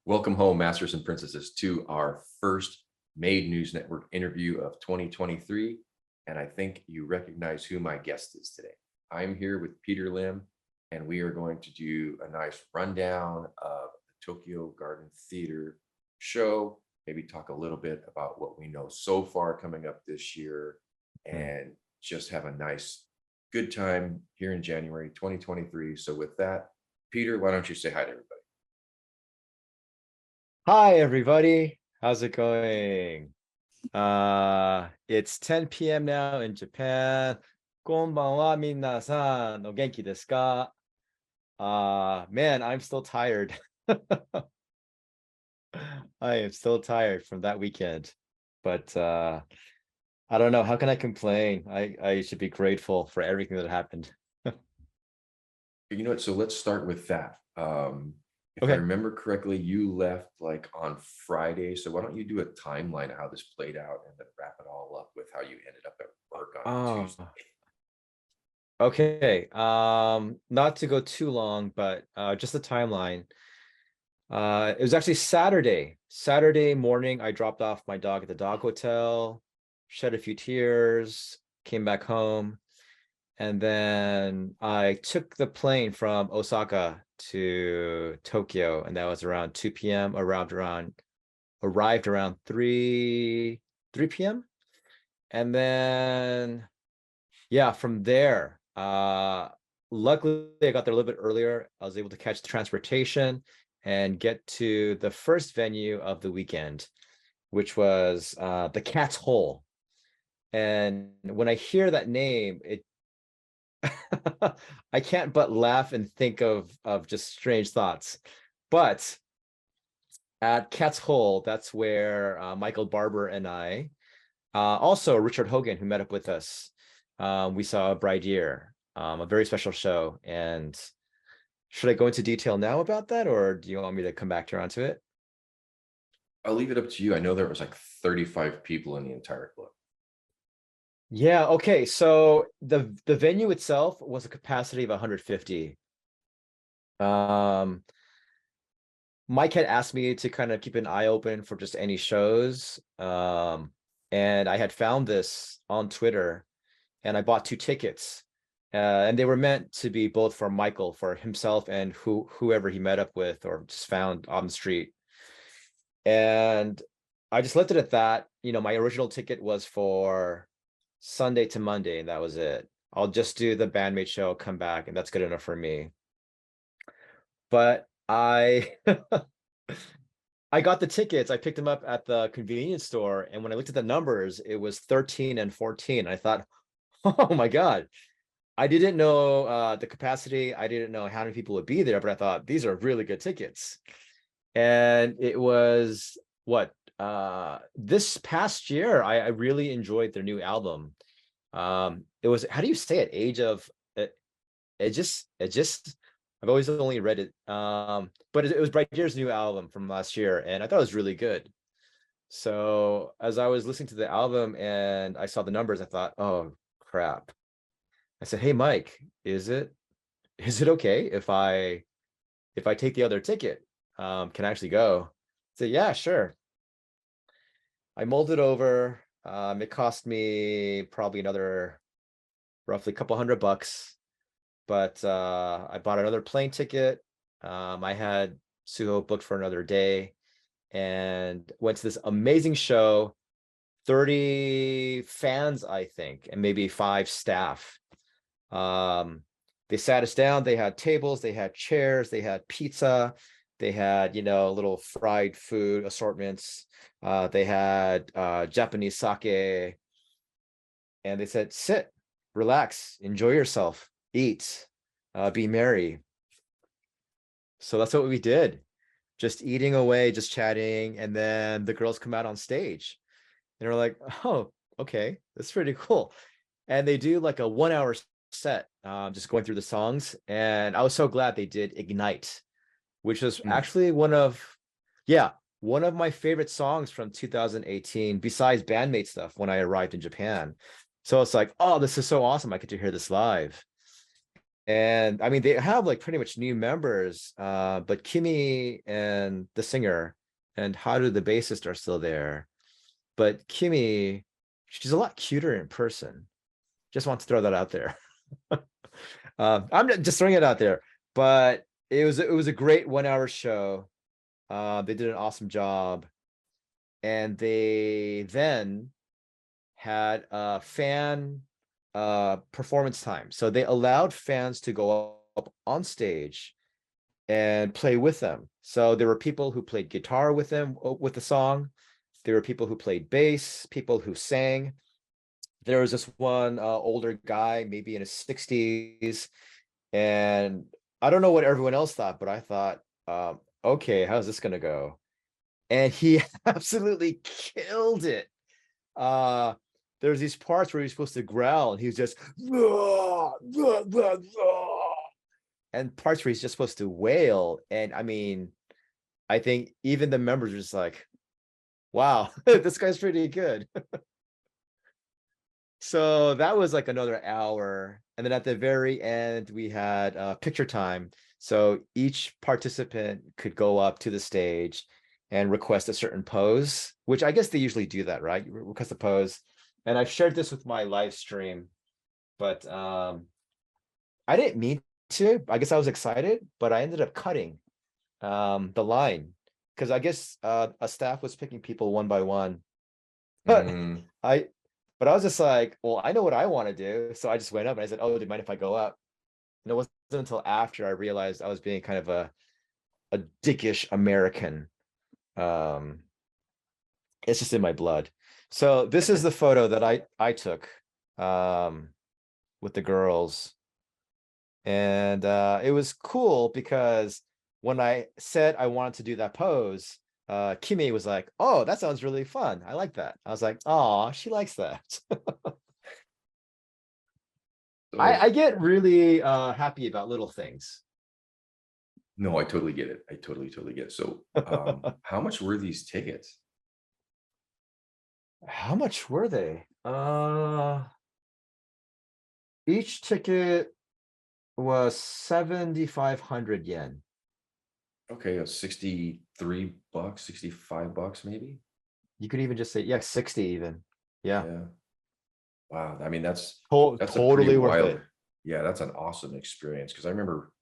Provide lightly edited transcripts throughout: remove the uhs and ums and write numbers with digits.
Welcome home, Masters and Princesses, to our first Maid News Network interview of 2023. And I think you recognize who my guest is today. I'm here with Peter Lim, and we are going to do a nice rundown of the Tokyo Garden Theater show, maybe talk a little bit about what we know so far coming up this year, and just have a nice, good time here in January 2023. So with that, Peter, why don't you say hi to everybody? Hi everybody, how's it going? It's 10 p.m. now in Japan. こんばんは minasan. O genki desu ka? Man, I'm still tired. I am still tired from that weekend. But I don't know, how can I complain? I should be grateful for everything that happened. You know what? So let's start with that. If I Okay. remember correctly, you left like on Friday. So why don't you do a timeline of how this played out and then wrap it all up with how you ended up at work on Tuesday? Oh, okay. Not to go too long, but just the timeline. It was actually Saturday. Saturday morning, I dropped off my dog at the dog hotel, shed a few tears, came back home, and then I took the plane from Osaka to Tokyo, and that was around 2 p.m. Arrived around 3 p.m. And then yeah, from there, luckily I got there a little bit earlier. I was able to catch the transportation and get to the first venue of the weekend, which was the Cat's Hole. And when I hear that name, it I can't but laugh and think of just strange thoughts. But at Cat's Hole, that's where Michael Barber and I, also Richard Hogan, who met up with us, we saw Bridear, a very special show. And should I go into detail now about that, or do you want me to come back around to it? I'll leave it up to you. I know there was like 35 people in the entire club. Yeah, okay. So the venue itself was a capacity of 150. Um, Mike had asked me to kind of keep an eye open for just any shows. And I had found this on Twitter, and I bought 2 tickets. And they were meant to be both for Michael, for himself, and whoever he met up with or just found on the street. And I just left it at that. You know, my original ticket was for Sunday to Monday, and that was it. I'll just do the bandmate show, come back, and that's good enough for me. But I I got the tickets. I picked them up at the convenience store, and when I looked at the numbers, it was 13 and 14. I thought, oh my God. I didn't know the capacity. I didn't know how many people would be there, but I thought these are really good tickets. And it was what this past year, I really enjoyed their new album. It was, how do you say it? Age of it, it just I've always only read it. But it was Bridear's new album from last year, and I thought it was really good. So as I was listening to the album and I saw the numbers, I thought, oh crap. I said, hey Mike, is it okay if I take the other ticket? Can I actually go? I said, yeah, sure. I mulled it over. It cost me probably another roughly a couple $100, but I bought another plane ticket. I had Suho booked for another day and went to this amazing show. 30 fans, I think, and maybe 5 staff. They sat us down. They had tables, they had chairs, they had pizza, they had, little fried food assortments. They had Japanese sake, and they said, sit, relax, enjoy yourself, eat, be merry. So that's what we did. Just eating away, just chatting, and then the girls come out on stage. And we're like, oh, okay, that's pretty cool. And they do like a 1 hour set, just going through the songs. And I was so glad they did Ignite, which was Hmm. actually one of my favorite songs from 2018, besides bandmate stuff when I arrived in Japan. So it's like, oh, this is so awesome. I get to hear this live. And I mean, they have like pretty much new members, but Kimmy and the singer and Haru, the bassist, are still there. But Kimmy, she's a lot cuter in person. Just want to throw that out there. I'm just throwing it out there, but it was a great 1 hour show. They did an awesome job, and they then had a fan performance time. So they allowed fans to go up on stage and play with them. So there were people who played guitar with them with the song. There were people who played bass, people who sang. There was this one older guy, maybe in his 60s, and I don't know what everyone else thought, but I thought, okay, how's this gonna go? And he absolutely killed it. There's these parts where he's supposed to growl, and he's just and parts where he's just supposed to wail. And I mean, I think even the members are just like, wow, this guy's pretty good. So that was like another hour. And then at the very end, we had picture time. So each participant could go up to the stage and request a certain pose, which I guess they usually do that, right? You request a pose. And I've shared this with my live stream, but I didn't mean to. I guess I was excited, but I ended up cutting the line because I guess a staff was picking people one by one. But I was just like, well, I know what I want to do. So I just went up and I said, oh, do you mind if I go up? And it wasn't until after I realized I was being kind of a dickish American. It's just in my blood. So this is the photo that I took with the girls. And it was cool because when I said I wanted to do that pose, Kimmy was like, oh, that sounds really fun. I like that. I was like, oh, she likes that. I get really happy about little things. No, I totally get it. I totally get it. So how much were these tickets? How much were they? Each ticket was 7,500 yen. Okay, a 63 bucks, 65 bucks maybe. You could even just say, yeah, 60 even. Yeah. Yeah. Wow. I mean, that's Totally a pretty worth wild. it. Yeah, that's an awesome experience. Because I remember,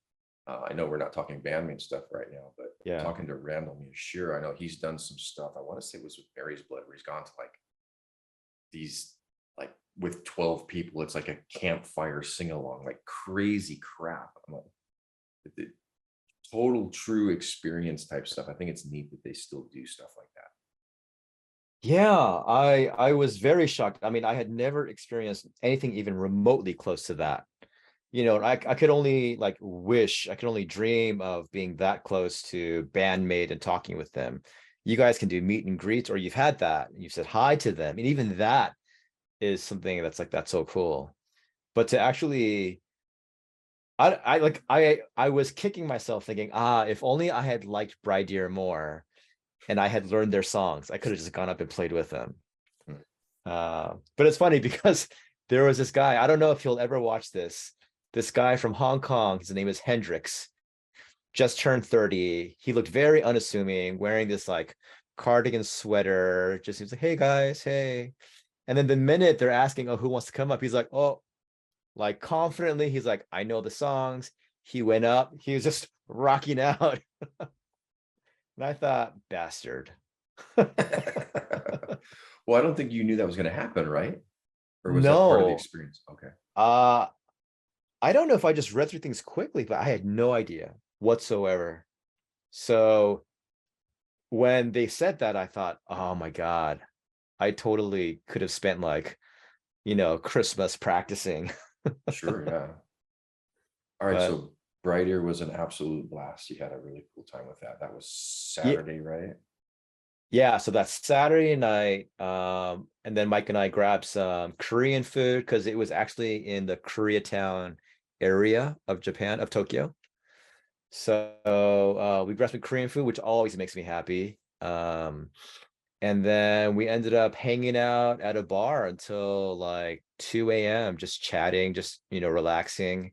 I know we're not talking bandmate stuff right now, but Yeah. talking to Randall Sure, I know he's done some stuff. I want to say it was with Mary's Blood, where he's gone to like these, like with 12 people, it's like a campfire sing-along, like crazy crap. I'm like, the total true experience type stuff. I think it's neat that they still do stuff like that. Yeah, I was very shocked. I mean, I had never experienced anything even remotely close to that. You know, I could only like wish, I could only dream of being that close to bandmate and talking with them. You guys can do meet and greets, or you've had that. You've said hi to them. And even that is something that's like, that's so cool. But to actually, I was kicking myself thinking, if only I had liked Bridear more and I had learned their songs, I could have just gone up and played with them. But it's funny because there was this guy, I don't know if he'll ever watch this guy from Hong Kong, his name is Hendrix, just turned 30. He looked very unassuming, wearing this like cardigan sweater, just seems like, hey guys, hey. And then the minute they're asking, oh, who wants to come up, he's like, oh, like confidently, he's like, I know the songs. He went up, he was just rocking out. And I thought, bastard. Well, I don't think you knew that was going to happen, right? Or was that part of the No. experience? Okay. I don't know if I just read through things quickly, but I had no idea whatsoever. So when they said that, I thought, oh my God, I totally could have spent like, Christmas practicing. Sure, yeah. All right, But so Bridear was an absolute blast. You had a really cool time with that. That was Saturday, right? yeah, so that's Saturday night. And then Mike and I grabbed some Korean food because it was actually in the Koreatown area of Japan, of Tokyo. So we grabbed some Korean food, which always makes me happy. And then we ended up hanging out at a bar until like 2 a.m., just chatting, just, relaxing.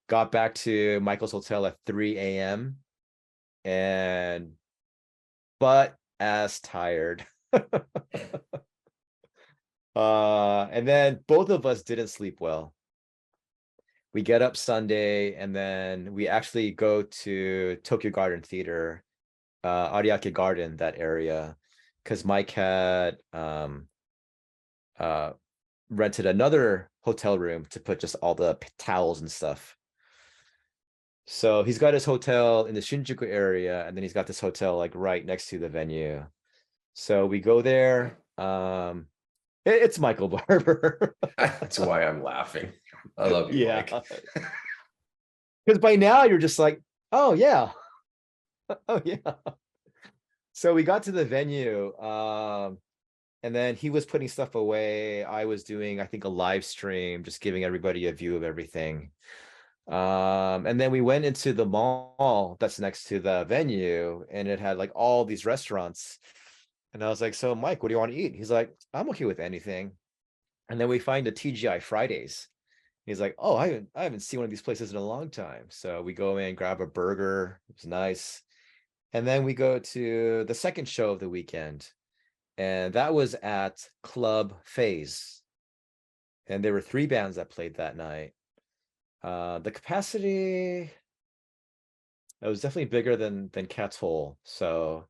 got back to Michael's hotel at 3 a.m. and but as tired. And then both of us didn't sleep well. We get up Sunday and then we actually go to Tokyo Garden Theater, Ariake Garden, that area, because Mike had rented another hotel room to put just all the towels and stuff. So he's got his hotel in the Shinjuku area, and then he's got this hotel like right next to the venue. So we go there. It's Michael Barber. That's why I'm laughing. I love you, Yeah. Mike. Because by now you're just like, oh yeah. Oh yeah. So we got to the venue, and then he was putting stuff away. I was doing, I think, a live stream, just giving everybody a view of everything. And then we went into the mall that's next to the venue, and it had like all these restaurants. And I was like, so Mike, what do you want to eat? He's like, I'm okay with anything. And then we find a TGI Fridays. He's like, oh, I haven't seen one of these places in a long time. So we go in, grab a burger. It was nice. And then we go to the second show of the weekend. And that was at Club Phase. And there were 3 bands that played that night. The capacity, it was definitely bigger than Cat's Hole. So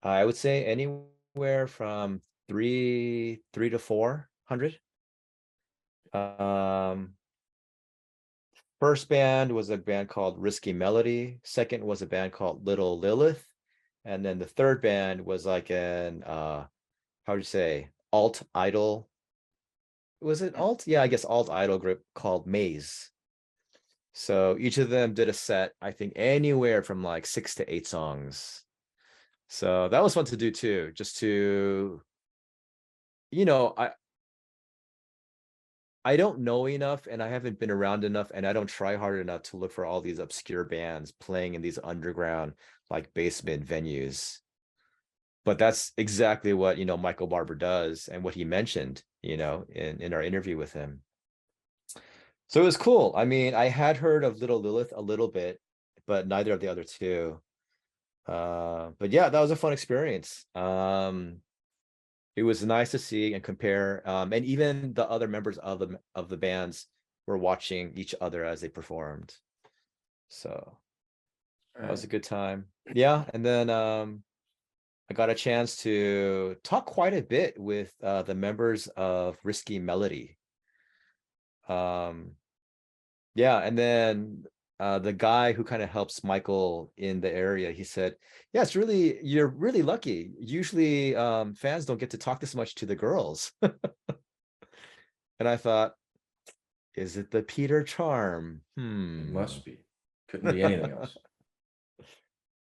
I would say anywhere from 3 to 400. First band was a band called Risky Melody. Second was a band called Little Lilith. And then the third band was like an how do you say, alt idol. Was it alt? Yeah, I guess alt idol group called Maze. So each of them did a set, I think anywhere from like 6 to 8 songs. So that was fun to do too, just to, you know, I don't know enough and I haven't been around enough and I don't try hard enough to look for all these obscure bands playing in these underground like basement venues. But that's exactly what, Michael Barber does and what he mentioned, in our interview with him. So it was cool. I mean, I had heard of Little Lilith a little bit, but neither of the other two. But yeah, that was a fun experience. It was nice to see and compare. And even the other members of the bands were watching each other as they performed. So that was a good time. Yeah. And then I got a chance to talk quite a bit with the members of Risky Melody. Yeah, and then the guy who kind of helps Michael in the area, he said, yeah, you're really lucky. Usually fans don't get to talk this much to the girls. And I thought, is it the Peter charm? It must be. Couldn't be anything else.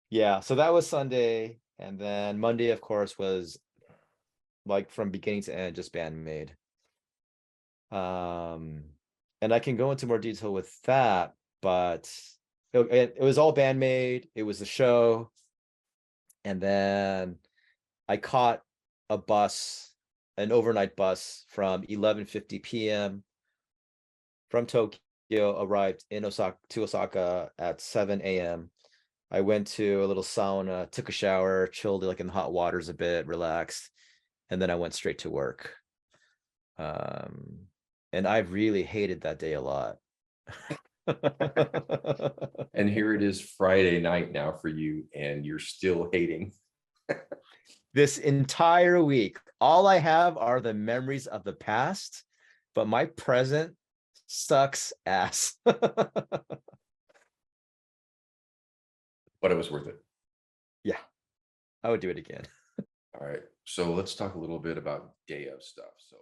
Yeah, so that was Sunday. And then Monday, of course, was like from beginning to end, just band Maid. And I can go into more detail with that, but it was all band Maid. It was the show. And then I caught a bus, an overnight bus from 11:50 p.m. from Tokyo, arrived in Osaka at 7 a.m. I went to a little sauna, took a shower, chilled like in the hot waters a bit, relaxed, and then I went straight to work. And I really hated that day a lot. And here it is Friday night now for you, and you're still hating. This entire week, all I have are the memories of the past, but my present sucks ass. But it was worth it. Yeah, I would do it again. All right. So let's talk a little bit about day of stuff. So